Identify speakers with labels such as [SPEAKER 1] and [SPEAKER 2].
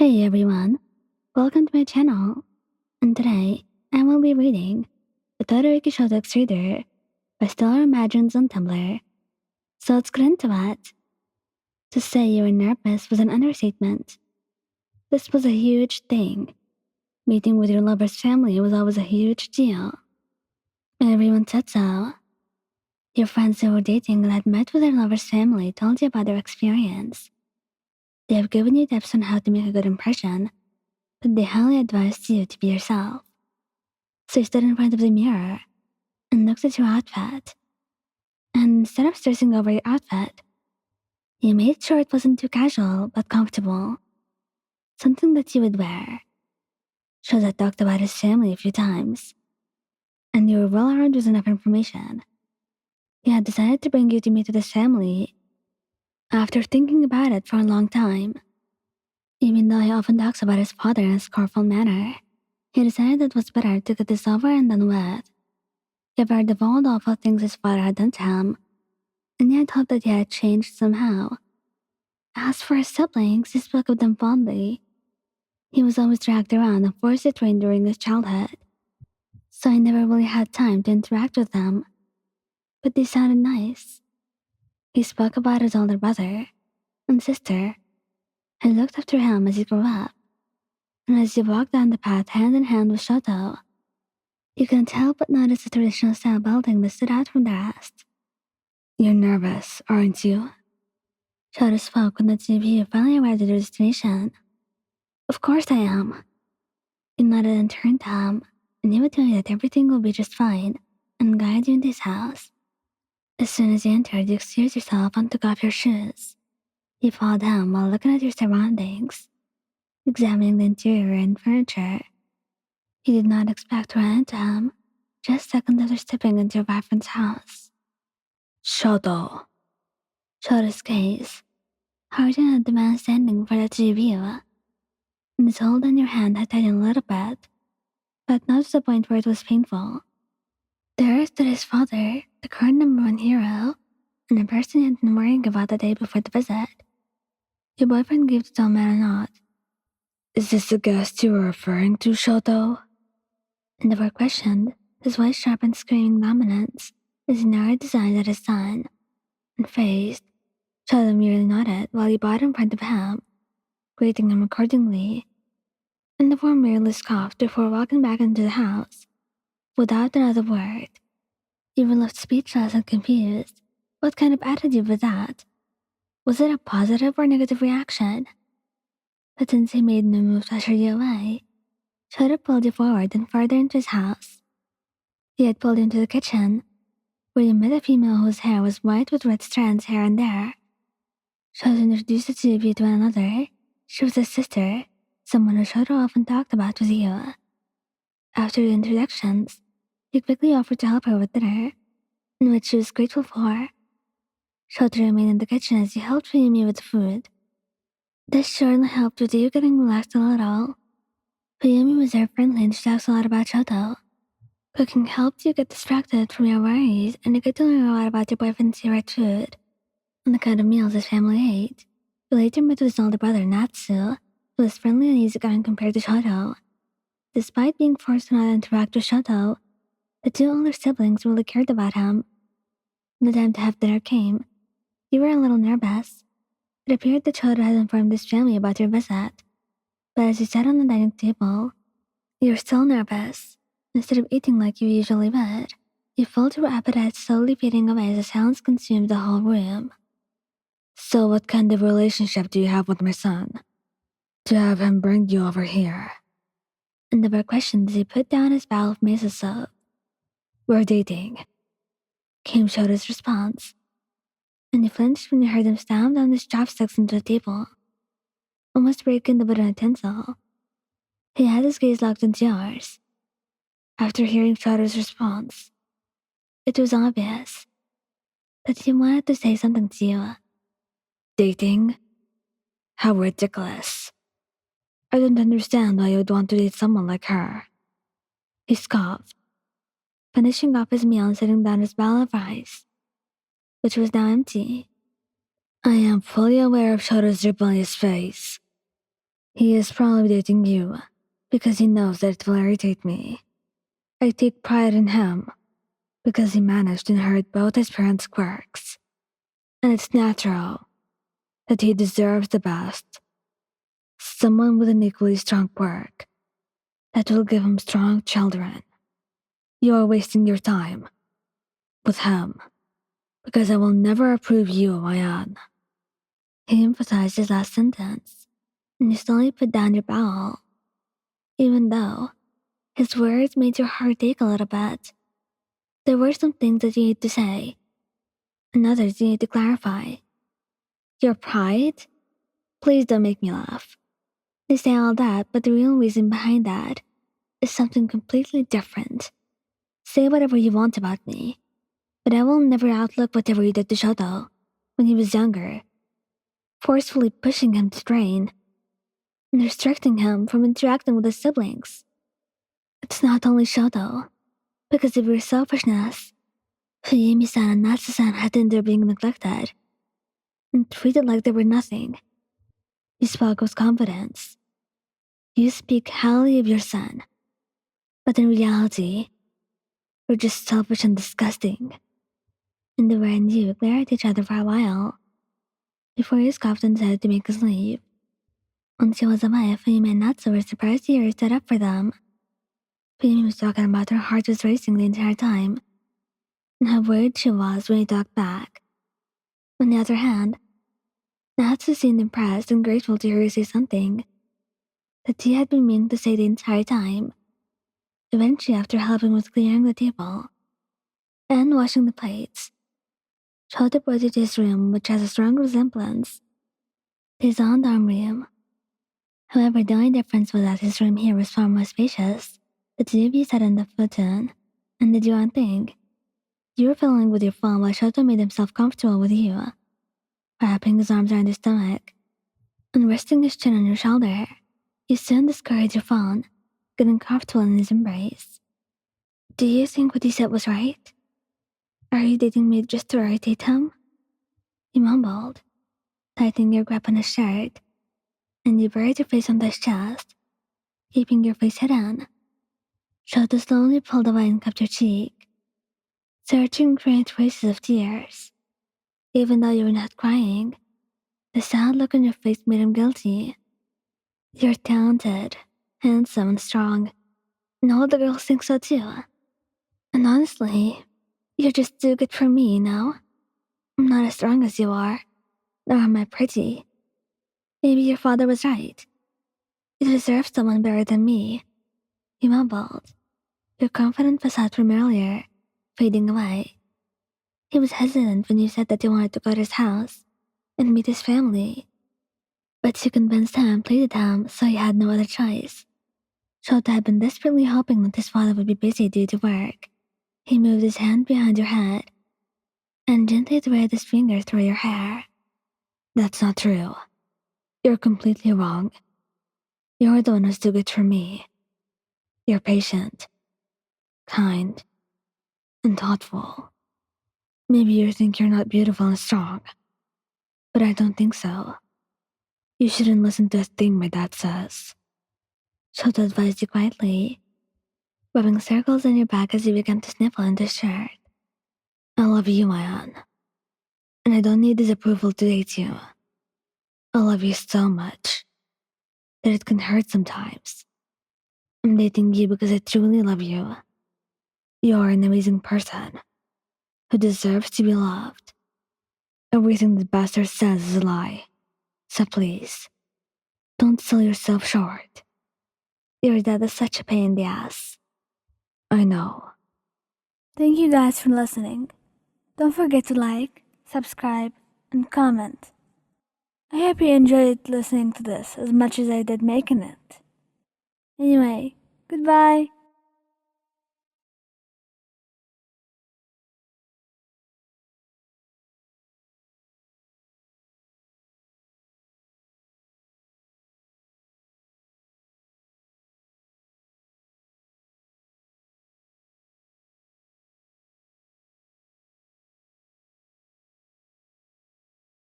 [SPEAKER 1] Hey everyone, welcome to my channel. And today I will be reading the Todoroki Shoto Reader by Stellar Imagines on Tumblr. So let's get into it. To say you were nervous was an understatement. This was a huge thing. Meeting with your lover's family was always a huge deal. Everyone said so. Your friends who were dating and had met with their lover's family told you about their experience. They have given you tips on how to make a good impression, but they highly advised you to be yourself. So you stood in front of the mirror and looked at your outfit. And instead of stressing over your outfit, you made sure it wasn't too casual but comfortable. Something that you would wear. Shoto talked about his family a few times, and you were well armed with enough information. He had decided to bring you to meet with his family after thinking about it for a long time. Even though he often talks about his father in a scornful manner, he decided it was better to get this over and done with. He had heard of all the awful things his father had done to him, and yet hoped that he had changed somehow. As for his siblings, he spoke of them fondly. He was always dragged around and forced to train during his childhood, so he never really had time to interact with them. But they sounded nice. He spoke about his older brother and sister, and looked up to him as he grew up. And as he walked down the path hand in hand with Shoto, you couldn't help but notice the traditional style building that stood out from the rest. You're nervous, aren't you? Shoto spoke when the two of you finally arrived at their destination. Of course I am. He nodded and turned to him, and he would tell you that everything will be just fine and guide you into his house. As soon as you entered, you excused yourself and took off your shoes. You followed him while looking at your surroundings, examining the interior and furniture. You did not expect to run into him just seconds after stepping into your boyfriend's house. Shoto. Shoto's gaze, hardened at the man standing for the two of you, and his hold on your hand had tightened a little bit, but not to the point where it was painful. There stood his father, the current #1 hero, and the person he had been worrying about the day before the visit. Your boyfriend gave the tall man a nod. Is this the guest you were referring to, Shoto? And the word questioned, his voice sharp and screaming dominance, as he narrowed his eyes at his son, and faced. Shoto merely nodded while he bowed in front of him, greeting him accordingly. And the boy merely scoffed before walking back into the house, without another word. You were left speechless and confused. What kind of attitude was that? Was it a positive or negative reaction? But since he made no move to usher you away, Shoto pulled you forward and further into his house. He had pulled you into the kitchen, where you met a female whose hair was white with red strands here and there. Shoto introduced the two of you to one another. She was his sister, someone who Shoto often talked about with you. After the introductions, he quickly offered to help her with dinner, in which she was grateful for. Shoto remained in the kitchen as he helped Fuyumi with the food. This surely helped with you getting relaxed a little. Fuyumi was very friendly and she talks a lot about Shoto. Cooking helped you get distracted from your worries and you get to learn a lot about your boyfriend's favorite food and the kind of meals his family ate. You later met with his older brother, Natsu, who was friendly and easygoing compared to Shoto. Despite being forced to not interact with Shoto, the two older siblings really cared about him. When the time to have dinner came, you were a little nervous. It appeared that Shoto had informed his family about your visit, but as you sat on the dining table, you were still nervous. Instead of eating like you usually would, you felt your appetite slowly fading away as the silence consumed the whole room. So what kind of relationship do you have with my son? To have him bring you over here? And there were questions as he put down his bowl of miso soup. We're dating, came Shoto's response, and he flinched when he heard him slam down his chopsticks into the table, almost breaking the wooden utensil. He had his gaze locked into yours. After hearing Shoto's response, it was obvious that he wanted to say something to you. Dating? How ridiculous. I don't understand why you would want to date someone like her. He scoffed, finishing off his meal and setting down his bowl of rice, which was now empty. I am fully aware of Shoto's rebellious face. He is probably dating you because he knows that it will irritate me. I take pride in him because he managed to inherit both his parents' quirks. And it's natural that he deserves the best. Someone with an equally strong quirk that will give him strong children. You are wasting your time with him because I will never approve you of my own. He emphasized his last sentence, and you slowly put down your bowel, even though his words made your heart ache a little bit. There were some things that you need to say, and others you need to clarify. Your pride? Please don't make me laugh. They say all that, but the real reason behind that is something completely different. Say whatever you want about me, but I will never outlook whatever you did to Shoto when he was younger, forcefully pushing him to train and restricting him from interacting with his siblings. It's not only Shoto. Because of your selfishness, Fuyumi-san and Natsu-san had to endure being neglected and treated like they were nothing. You spoke with confidence. You speak highly of your son, but in reality, you're just selfish and disgusting. And the way and you glared at each other for a while before his captain decided to make us leave. Once he was away, Fuyumi and Natsu were surprised to hear he stood up for them. Fuyumi was talking about her heart was racing the entire time, and how worried she was when he talked back. On the other hand, Natsu seemed impressed and grateful to hear you say something that he had been meaning to say the entire time. Eventually, after helping with clearing the table and washing the plates, Shoto brought you to his room, which has a strong resemblance to his own dorm room. However, the only difference was that his room here was far more spacious. The two of you sat on the futon and did your own thing. You were fiddling with your phone while Shoto made himself comfortable with you, wrapping his arms around your stomach and resting his chin on your shoulder. You soon discarded your phone, getting comfortable in his embrace. Do you think what he said was right? Are you dating me just to irritate him? You mumbled, tightening your grip on his shirt, and you buried your face on his chest, keeping your face hidden. Shoto slowly pulled away and cupped your cheek, searching for traces of tears. Even though you were not crying, the sad look on your face made him guilty. You're talented, handsome, and strong, and all the girls think so too. And honestly, you're just too good for me, you know? I'm not as strong as you are, nor am I pretty. Maybe your father was right. You deserve someone better than me. He mumbled, your confident facade from earlier fading away. He was hesitant when you said that you wanted to go to his house and meet his family, but you convinced him and pleaded him, so he had no other choice. Shota had been desperately hoping that his father would be busy due to work. He moved his hand behind your head and gently threaded his fingers through your hair. That's not true. You're completely wrong. You're the one who's too good for me. You're patient, kind, and thoughtful. Maybe you think you're not beautiful and strong, but I don't think so. You shouldn't listen to a thing my dad says. Shota advised you quietly, rubbing circles on your back as you began to sniffle into his shirt. I love you, Mayan, and I don't need his approval to date you. I love you so much that it can hurt sometimes. I'm dating you because I truly love you. You're an amazing person who deserves to be loved. Everything the bastard says is a lie. So please, don't sell yourself short. Your dad is such a pain in the ass. I know.
[SPEAKER 2] Thank you guys for listening. Don't forget to like, subscribe, and comment. I hope you enjoyed listening to this as much as I did making it. Anyway, goodbye.